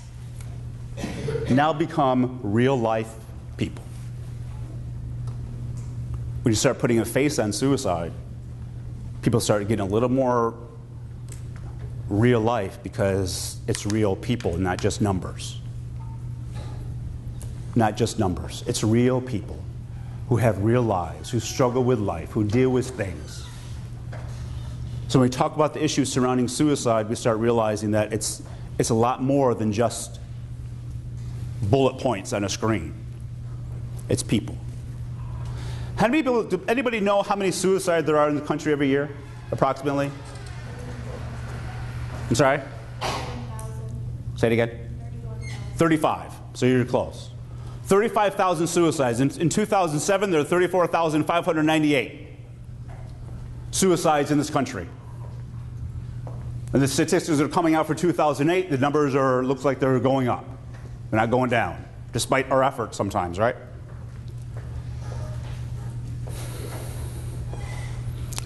now become real life people. When you start putting a face on suicide, people start getting a little more real life because it's real people, not just numbers. Not just numbers. It's real people who have real lives, who struggle with life, who deal with things. So when we talk about the issues surrounding suicide, we start realizing that it's a lot more than just bullet points on a screen. It's people. How many people, do anybody know how many suicides there are in the country every year, approximately? I'm sorry? 10,000. Say it again? 35. So you're close. 35,000 suicides. In 2007, there were 34,598 suicides in this country. And the statistics that are coming out for 2008, the numbers looks like they're going up. They're not going down, despite our efforts sometimes, right?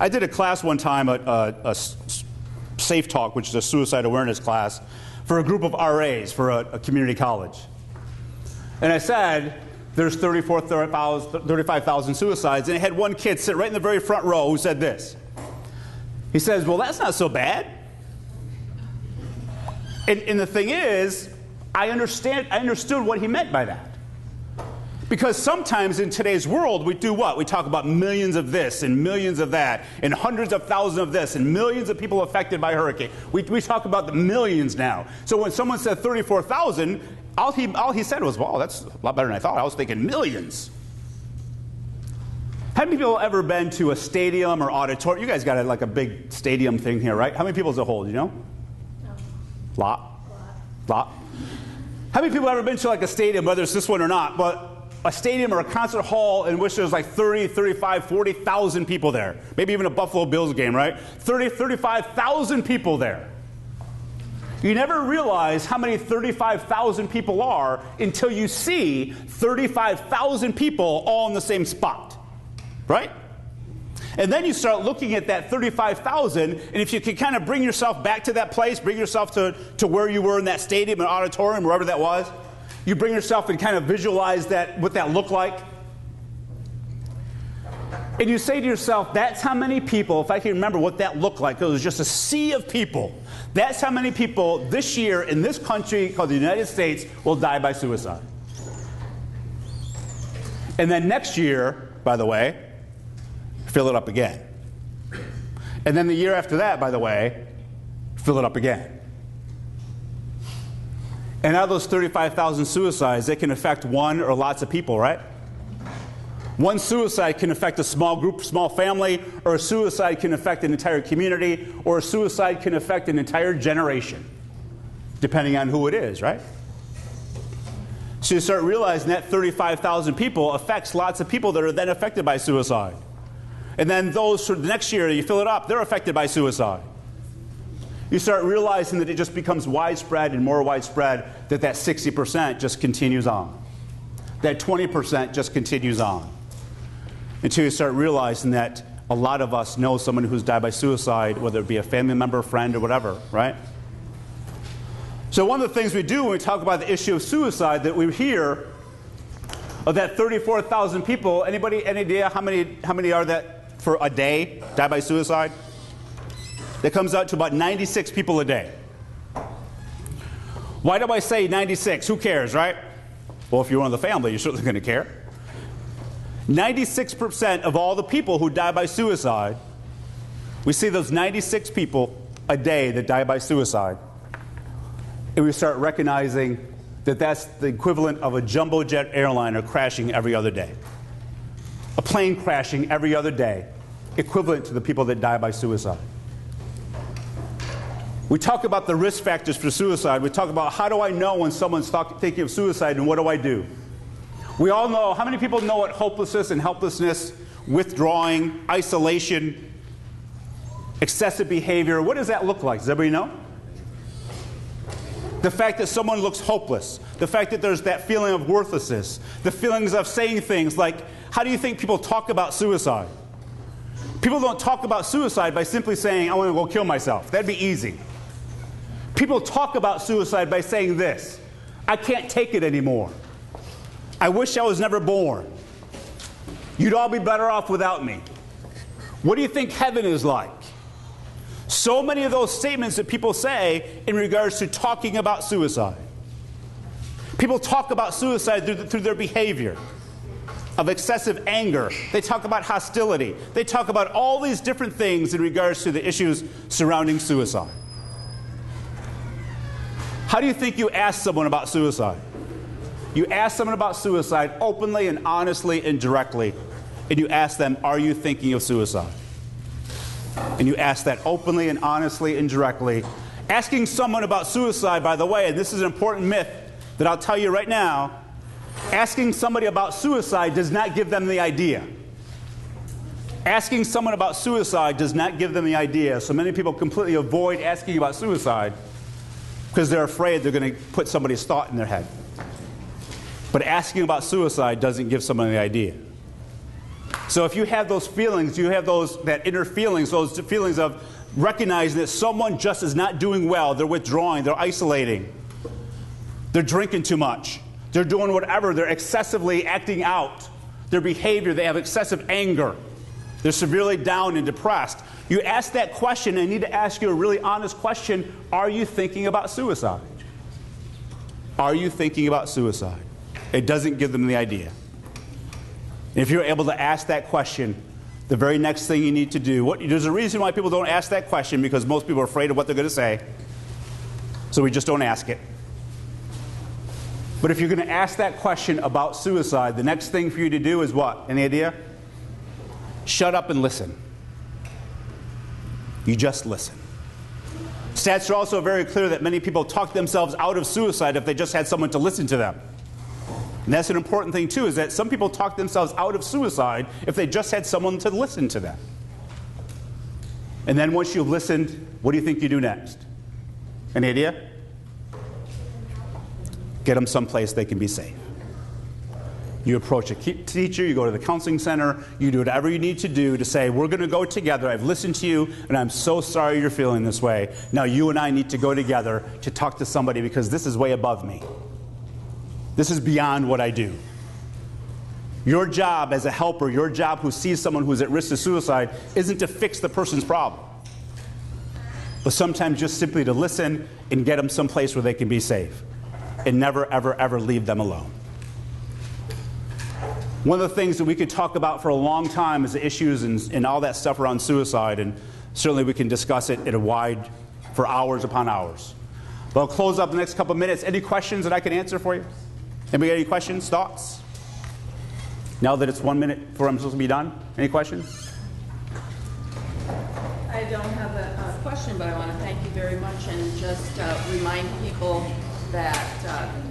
I did a class one time, a Safe Talk, which is a suicide awareness class, for a group of RAs for a community college. And I said, there's 35,000 suicides, and I had one kid sit right in the very front row who said this. He says, well, that's not so bad. And the thing is, I understood what he meant by that. Because sometimes in today's world, we do what? We talk about millions of this and millions of that and hundreds of thousands of this and millions of people affected by hurricane. We talk about the millions now. So when someone said 34,000, all he said was, wow, that's a lot better than I thought. I was thinking millions. How many people have ever been to a stadium or auditorium? You guys got like a big stadium thing here, right? How many people does it hold, you know? No. Lot. How many people have ever been to like a stadium, whether it's this one or not, but a stadium or a concert hall in which there's like 30, 35, 40,000 people there. Maybe even a Buffalo Bills game, right? 30, 35,000 people there. You never realize how many 35,000 people are until you see 35,000 people all in the same spot, right? And then you start looking at that 35,000, and if you can kind of bring yourself back to that place, bring yourself to where you were in that stadium or auditorium, wherever that was, you bring yourself and kind of visualize that, what that looked like. And you say to yourself, that's how many people, if I can remember what that looked like, it was just a sea of people. That's how many people this year in this country called the United States will die by suicide. And then next year, by the way, fill it up again. And then the year after that, by the way, fill it up again. And out of those 35,000 suicides, they can affect one or lots of people, right? One suicide can affect a small group, small family, or a suicide can affect an entire community, or a suicide can affect an entire generation, depending on who it is, right? So you start realizing that 35,000 people affects lots of people that are then affected by suicide. And then those for the next year, you fill it up, they're affected by suicide. You start realizing that it just becomes widespread and more widespread, that 60% just continues on. That 20% just continues on. Until you start realizing that a lot of us know someone who's died by suicide, whether it be a family member, friend, or whatever, right? So one of the things we do when we talk about the issue of suicide, that we hear of that 34,000 people, any idea how many are that for a day die by suicide? That comes out to about 96 people a day. Why do I say 96? Who cares, right? Well, if you're one of the family, you're certainly going to care. 96% of all the people who die by suicide, we see those 96 people a day that die by suicide. And we start recognizing that that's the equivalent of a jumbo jet airliner crashing every other day. a plane crashing every other day, equivalent to the people that die by suicide. We talk about the risk factors for suicide. We talk about how do I know when someone's thinking of suicide and what do I do? We all know, how many people know what hopelessness and helplessness, withdrawing, isolation, excessive behavior, what does that look like? Does everybody know? The fact that someone looks hopeless, the fact that there's that feeling of worthlessness, the feelings of saying things like, how do you think people talk about suicide? People don't talk about suicide by simply saying, I want to go kill myself. That'd be easy. People talk about suicide by saying this: I can't take it anymore. I wish I was never born. You'd all be better off without me. What do you think heaven is like? So many of those statements that people say in regards to talking about suicide. People talk about suicide through their behavior of excessive anger. They talk about hostility. They talk about all these different things in regards to the issues surrounding suicide. How do you think you ask someone about suicide? You ask someone about suicide openly and honestly and directly, and you ask them, are you thinking of suicide? And you ask that openly and honestly and directly. Asking someone about suicide, by the way, and this is an important myth that I'll tell you right now, asking somebody about suicide does not give them the idea. Asking someone about suicide does not give them the idea. So many people completely avoid asking about suicide because they're afraid they're going to put somebody's thought in their head. But asking about suicide doesn't give someone the idea. So if you have those feelings, you have that inner feelings, those feelings of recognizing that someone just is not doing well, they're withdrawing, they're isolating, they're drinking too much, they're doing whatever, they're excessively acting out, their behavior, they have excessive anger, they're severely down and depressed. You ask that question, and I need to ask you a really honest question: are you thinking about suicide? Are you thinking about suicide? It doesn't give them the idea. And if you're able to ask that question, the very next thing you need to do, there's a reason why people don't ask that question, because most people are afraid of what they're going to say. So we just don't ask it. But if you're going to ask that question about suicide, the next thing for you to do is what? Any idea? Shut up and listen. You just listen. Stats are also very clear that many people talk themselves out of suicide if they just had someone to listen to them. And that's an important thing too, is that some people talk themselves out of suicide if they just had someone to listen to them. And then once you've listened, what do you think you do next? Any idea? Get them someplace they can be safe. You approach a teacher, you go to the counseling center, you do whatever you need to do to say, we're going to go together, I've listened to you, and I'm so sorry you're feeling this way. Now you and I need to go together to talk to somebody, because this is way above me. This is beyond what I do. Your job as a helper, your job who sees someone who's at risk of suicide, isn't to fix the person's problem, but sometimes just simply to listen and get them someplace where they can be safe, and never, ever, ever leave them alone. One of the things that we could talk about for a long time is the issues and all that stuff around suicide, and certainly we can discuss it for hours upon hours. But I'll close up the next couple of minutes. Any questions that I can answer for you? Anybody got any questions, thoughts? Now that it's 1 minute before I'm supposed to be done, any questions? I don't have a question, but I want to thank you very much, and just remind people that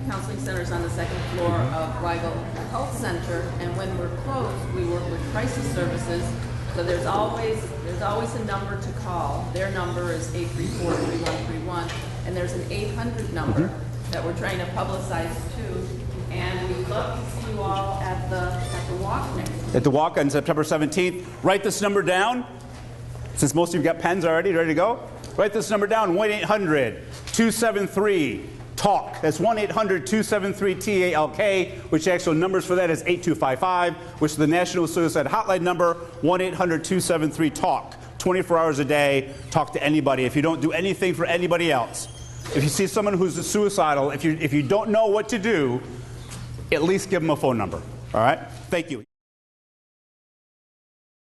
counseling center is on the second floor of Weigel Health Center, and when we're closed, we work with crisis services. So there's always a number to call. Their number is 834-3131, and there's an 800 number that we're trying to publicize too. And we'd love to see you all at the walk next week. At the walk on September 17th. Write this number down. Since most of you got pens already, ready to go? Write this number down: 1-800-273-TALK. That's 1-800-273-TALK, which the actual numbers for that is 8255, which is the National Suicide Hotline number, 1-800-273-TALK. 24 hours a day, talk to anybody. If you don't do anything for anybody else, if you see someone who's suicidal, if you don't know what to do, at least give them a phone number. All right? Thank you.